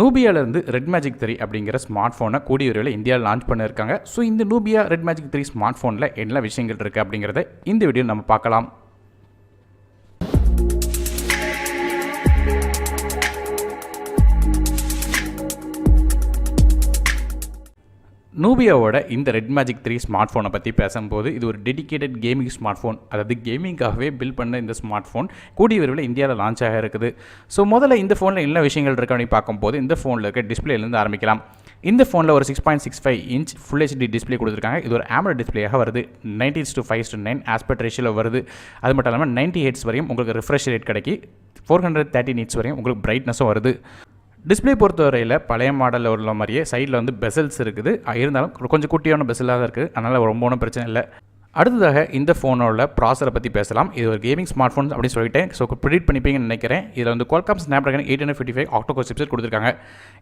நூபியாவிலேருந்து red magic 3 அப்படிங்கிற smart ஃபோனை கூடிய விரைவில் இந்தியாவில் லான்ச் பண்ணியிருக்காங்க. ஸோ இந்த நூபியா ரெட் மேஜிக் 3 ஸ்மார்ட் ஃபோனில் என்ன விஷயங்கள் இருக்குது அப்படிங்கிறத இந்த வீடியோ நம்ம பார்க்கலாம். நூபியாவோட இந்த ரெட் மேஜிக் 3 ஸ்மார்ட் ஃபோனை பற்றி பேசும்போது இது ஒரு டெடிக்கேட்டட் கேமிங் ஸ்மார்ட் ஃபோன், அதாவது கேமிங்காகவே பில்ட் பண்ண இந்த ஸ்மார்ட் ஃபோன் கூடிய விரைவில் இந்தியாவில் லான்ச் ஆக இருக்குது. ஸோ முதல்ல இந்த ஃபோனில் என்ன விஷயங்கள் இருக்குது அப்படின்னு பார்க்கும்போது இந்த ஃபோனில் இருக்க டிஸ்பிளேலேருந்து ஆரம்பிக்கலாம். இந்த ஃபோனில் ஒரு 6.65 இன்ச் ஃபுல் ஹெச்டி டிஸ்பிளே கொடுத்துருக்காங்க. இது ஒரு AMOLED டிஸ்பிளேயாக வருது. 90:5:9 ஆஸ்பெக்ட் ரேஷியோவில் வருது. அது மட்டும் இல்லாமல் 90 ஹெர்ட்ஸ் வரையும் உங்களுக்கு ரிஃப்ரெஷ் ரேட் கிடைக்கி 430 நிட்ஸ் வரையும் உங்களுக்கு பிரைட்னஸும் வருது. டிஸ்பிளே பொறுத்தவரையில் பழைய மாடலில் உள்ள மாதிரியே சைடில் வந்து பெசல்ஸ் இருக்குது. இருந்தாலும் கொஞ்சம் குட்டியான பெசலாக தான் இருக்குது. அதனால் ரொம்ப ஒன்றும் பிரச்சனை இல்லை. அடுத்ததாக இந்த ஃபோனோட ப்ராசரை பற்றி பேசலாம். இது ஒரு கேமிங் ஸ்மார்ட் ஃபோன் அப்படின்னு சொல்லிட்டேன். ஸோ ப்ரிடிக்ட் பண்ணிப்பீங்கன்னு நினைக்கிறேன். இதில் வந்து Qualcomm Snapdragon 855 ஆக்டோகோர் சிப்செட் கொடுத்துருக்காங்க.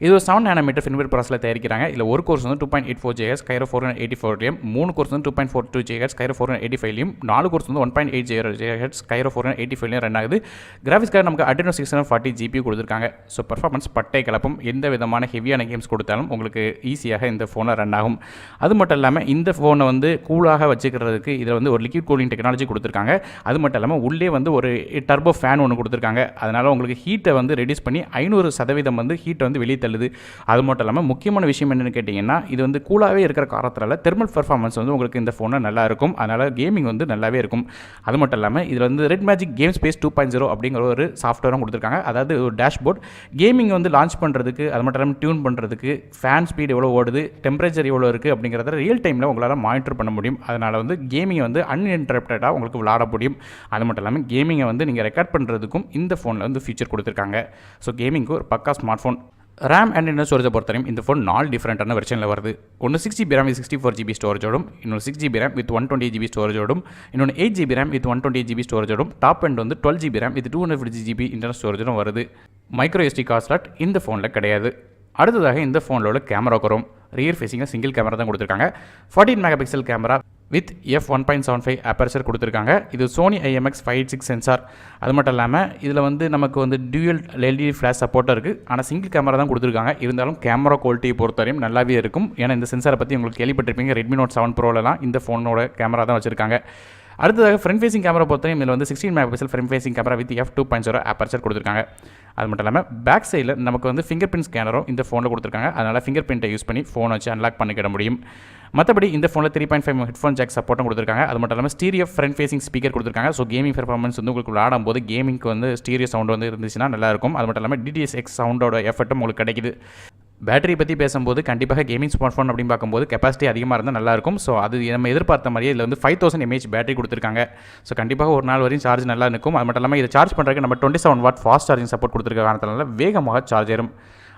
இது ஒரு 7 nm ஃபின்வேர் ப்ராசஸில் தயாரிக்கிறாங்க. இதில் ஒரு கோர்ஸ் வந்து 2.84 GHz Cairo 484 3 கோர்ஸ் வந்து 2.42 GHz Cairo 485 4 கோர்ஸ் வந்து 1.8 GHz Cairo 485 ரன் ஆகுது. கிராஃபிக்ஸ் கார்டு நமக்கு Adreno 640 GPU கொடுத்துருக்காங்க. ஸோ பர்ஃபார்மன்ஸ் பட்டை கலப்பும் எந்த விதமான ஹெவியான கேம்ஸ் கொடுத்தாலும் உங்களுக்கு ஈஸியாக இந்த ஃபோனில் ரன் ஆகும். அது மட்டும் இல்லாமல் இந்த ஃபோனை வந்து கூலாக வச்சுக்கிறது இதில் வந்து ஒரு லிக்விட் கூலிங் டெக்னாலஜி கொடுத்துருக்காங்க. அது மட்டும் இல்லாமல் உள்ளே வந்து ஒரு டர்போ ஃபேன் ஒன்று கொடுத்துருக்காங்க. அதனால் உங்களுக்கு ஹீட்டை வந்து ரெடியூஸ் பண்ணி 500% வந்து ஹீட்டை வந்து வெளியே தள்ளுது. அது மட்டும் இல்லாமல் முக்கியமான விஷயம் என்னென்னு கேட்டிங்கன்னா இது வந்து கூலாகவே இருக்கிற காரணத்தினால தெர்மல் பெர்ஃபார்மன்ஸ் வந்து உங்களுக்கு இந்த ஃபோனை நல்லா இருக்கும். அதனால் கேமிங் வந்து நல்லாவே இருக்கும். அது மட்டும் இல்லாமல் இதில் வந்து ரெட் மேஜிக் கேம் ஸ்பேஸ் 2.0 அப்படிங்கிற ஒரு சாஃப்ட்வேரும் கொடுத்துருக்காங்க. அதாவது ஒரு டேஷ்போர்ட் கேமிங் வந்து லான்ச் பண்ணுறதுக்கு, அது மட்டும் இல்லாமல் டியூன் பண்ணுறதுக்கு, ஃபேன் ஸ்பீட் எவ்வளோ ஓடுது, டெம்பரேச்சர் எவ்வளோ இருக்குது அப்படிங்கிறத ரியல் டைமில் உங்களால் மானிட்டர் பண்ண முடியும். அதனால் வந்து கேமிங்கை வந்து அன்இன்டரப்டடாக உங்களுக்கு விளாட முடியும். அது மட்டும் இல்லாமல் கேமிங்கை வந்து நீங்கள் ரெக்கார்ட் பண்ணுறதுக்கும் இந்த ஃபோனில் வந்து ஃபீச்சர் கொடுத்துருக்காங்க. ஸோ கேமிங்க்கு ஒரு பக்கா smart phone. RAM and internal ஸ்டோரேஜை பொறுத்தவரையும் இந்த ஃபோன் 4 டிஃப்ரெண்ட்டான வெர்ஷனில் வருது. ஒன்று 6GB RAM வித் 64GB ஸ்டோரேஜோடும், இன்னொன்று 6GB RAM வித் 128GB ஸ்டோரேஜோடும், இன்னொன்று 8GB RAM வித் 128GB ஸ்டோரேஜோடும், டாப் எண்ட் வந்து 12GB RAM with 250GB internal ஸ்டோரேஜோடும் வருது. மைக்ரோ SD கார்ட் ஸ்லாட் இந்த ஃபோனில் கிடையாது. அடுத்ததாக இந்த ஃபோனில் கேமரா வரும். ரியர் ஃபேஸிங்காக சிங்கிள் கேமரா தான் கொடுத்துருக்காங்க. 14 MP camera with f1.75 aperture கொடுத்துருக்காங்க. இது Sony IMX586 சென்சார். அது மட்டும் இல்லாமல் இதில் வந்து நமக்கு வந்து டியூயல் LED ஃப்ளாஷ் சப்போர்ட்டாக இருக்குது. ஆனால் சிங்கிள் கேமரா தான் கொடுத்துருக்காங்க. இருந்தாலும் கேமரா குவாலிட்டியை பொறுத்தவரையும் நல்லாவே இருக்கும். ஏன்னா இந்த சென்சாரை பற்றி உங்களுக்கு கேள்விப்பட்டிருப்பீங்க. Redmi Note 7 Proலாம் இந்த ஃபோனோட கேமரா தான் வச்சுருக்காங்க. அடுத்ததாக ஃப்ரண்ட் ஃபேசிங் கேமரா பொறுத்தவரையும் இதில் வந்து 16 MP front facing camera with f2.0 aperture கொடுத்துருக்காங்க. அது மட்டும் இல்லாமல் பேக் சைடில் நமக்கு வந்து ஃபிங்கர் பிரிண்ட் ஸ்கேனரும் இந்த ஃபோனில் கொடுத்துருக்காங்க. அதனால் ஃபிங்கர் பிரிண்ட்டை யூஸ் பண்ணி ஃபோனை வச்சு அன்லாக் பண்ணிக்கிட முடியும். மற்றபடி இந்த ஃபோனில் 3.5 ஹெட்ஃபோன் ஜாக் சப்போர்ட்டும் கொடுத்துருக்காங்க. அது மட்டும் இல்லாமல் ஸ்டீரியோ ஃப்ரண்ட் ஃபேசிங் ஸ்பீக்கர் கொடுத்துருக்காங்க. ஸோ கேமிங் பெர்ஃபார்மன்ஸ் வந்து உங்களுக்கு விளாடும் போது கேமிங்க்கு வந்து ஸ்டீரியோ சவுண்ட் வந்து இருந்துச்சுன்னா நல்லாயிருக்கும். அது மட்டும் இல்லாமல் DTS:X சவுண்டோட எஃபெக்ட்டும் உங்களுக்கு கிடைக்குது. பேட்டரி பற்றி பேசும்போது கண்டிப்பாக கேமிங் ஸ்மார்ட் ஃபோன் அப்படின்னு பார்க்கும்போது கெப்பாசிட்டி அதிகமாக இருந்தால் நல்லாயிருக்கும். ஸோ அது நம்ம எதிர்பார்த்த மாதிரியே இதில் வந்து 5000 mAh பேட்டரி கொடுத்துருக்காங்க. ஸோ கண்டிப்பாக ஒரு நாள் வரையும் சார்ஜ் நல்லா இருக்கும். அது மட்டும் இல்லாமல் இதை சார்ஜ் பண்ணுறதுக்கு நம்ம 27 வாட் ஃபாஸ்ட் சார்ஜிங் சப்போர்ட் கொடுத்துருக்க காரணத்தினால வேகமாக சார்ஜ் ஏறும்.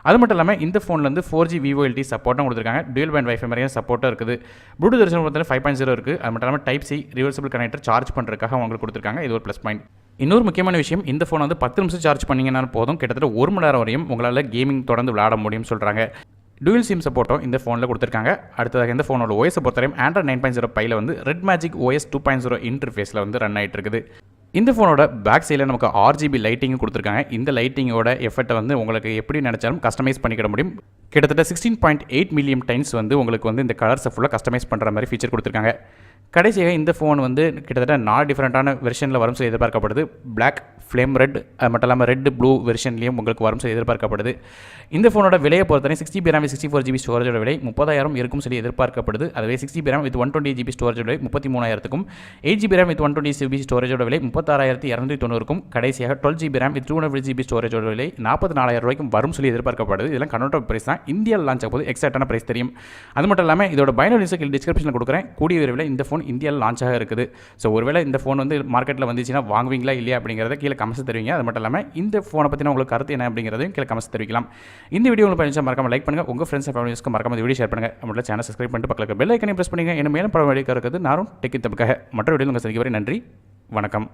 அது மட்டும் இல்லாமல் இந்த ஃபோனில் வந்து 4G VoLTE சப்போர்ட்டும் கொடுத்துருக்காங்க. டியூல் பேண்ட் வைஃபை மாதிரியும் சப்போர்ட்டும் இருக்குது. ப்ளூடூத் வெர்ஷன் பார்த்தீங்கன்னா 5.0 இருக்குது. அது மட்டும் இல்லாமல் Type-C ரிவர்சபிள் கனெக்டர் சார்ஜ் பண்ணுறதுக்காக உங்களுக்கு கொடுத்துருக்காங்க. இது ஒரு ப்ளஸ் பாயிண்ட். இன்னொரு முக்கியமான விஷயம், இந்த ஃபோனை வந்து 10 நிமிஷம் சார்ஜ் பண்ணிங்கனாலும் போதும், கிட்டத்தட்ட 1 மணி நேரம் வரையும் உங்களால் கேமிங் தொடர்ந்து விளையாட முடியும்னு சொல்கிறாங்க. டூயல் சிம் சப்போர்ட்டும் இந்த ஃபோனில் கொடுத்துருக்காங்க. அடுத்ததாக இந்த ஃபோனோட OS பொறுத்தவரையும் Android 9.0 Pie வந்து ரெட் மேஜிக் OS 2.0 இன்டர்ஃபேஸில் வந்து ரன் ஆகிட்டு இருக்குது. இந்த ஃபோனோட பேக் சைடில் நமக்கு RGB லைட்டிங்கும் கொடுத்துருக்காங்க. இந்த லைட்டிங்கோட எஃபெக்ட்டை வந்து உங்களுக்கு எப்படி நினச்சாலும் கஸ்டமைஸ் பண்ணிக்கிட முடியும். கிட்டத்தட்ட 16.8 மில்லியன் டைம்ஸ் வந்து உங்களுக்கு வந்து இந்த கலர்ஸை ஃபுல்லாக கஸ்டமைஸ் பண்ணுற மாதிரி ஃபீச்சர் கொடுத்துருக்காங்க. கடைசியாக இந்த ஃபோன் வந்து கிட்டத்தட்ட 4 டிஃப்ரெண்ட்டான வெர்ஷனில் வரும் சொல்லி எதிர்பார்க்கப்படுது. பிளாக், ஃப்ளேம் ரெட், அது மட்டும் இல்லாமல் ரெட் ப்ளூ வெர்ஷன்லேயும் உங்களுக்கு வரும் சொல்லி எதிர்பார்க்கப்படுது. இந்த ஃபோனோட விலையை பொறுத்தவரை 6GB RAM 64GB ஸ்டோரேஜோட விலை 30,000 இருக்கும் சொல்லி எதிர்பார்க்கப்படுது. அதுவே 6GB RAM வித் 128GB ஸ்டோரேஜோட விலை 33,000க்கும், 8GB RAM வித் 128GB ஸ்டோரேஜோட விலை 36,290க்கும், கடைசியாக 12GB RAM வித் 250GB ஸ்டோரேஜோட விலை 44,000 ரூபாய்க்கும் வரும் சொல்லி எதிர்பார்க்கப்படுது. இதெல்லாம் கன்வெர்ட் பிரைஸ் தான். இந்தியாவில் லான்ச் ஆகும்போது எக்ஸாக்டான பிரைஸ் தெரியும். அது மட்டும் இல்லாமல் இதோட பைனரி லிங்க் டிஸ்கிரிப்ஷனில் கொடுக்குறேன். கூடிய விரைவில் இந்த ஃபோன் இந்தியாவில் லான்ச் ஆக இருக்குது. ஸோ ஒருவேளை இந்த ஃபோன் வந்து மார்க்கெட்டில் வந்துச்சுன்னா வாங்குவீங்களா இல்லையா அப்படிங்கிறத கீழே கமெண்ட்ஸ் தெரிவிங்க. அது மட்டும் இல்லாமல் இந்த ஃபோனை பற்றின உங்களுக்கு கருத்து என்ன அப்படிங்கிறதையும் கீழே கமெண்ட்ஸ் தெரிவிக்கலாம். இந்த வீடியோ உங்களுக்கு பிடிச்சா மறக்காம லைக் பண்ணுங்கள். உங்கள் ஃப்ரெண்ட்ஸ் அண்ட் ஃபேமிலிஸ்க்கு மறக்காம இந்த வீடியோ ஷேர் பண்ணுங்கள். நம்மளோட சேனல் சப்ஸ்கிரைப் பண்ணிட்டு பக்கத்தில் பெல் ஐக்கனை பிரஸ் பண்ணுங்கள். என்ன மேலும் பல வீடியோ இருக்குது. நானும் டெக் தப்புக்காக மற்ற வீடியோ உங்கள் சந்திக்க வரை நன்றி, வணக்கம்.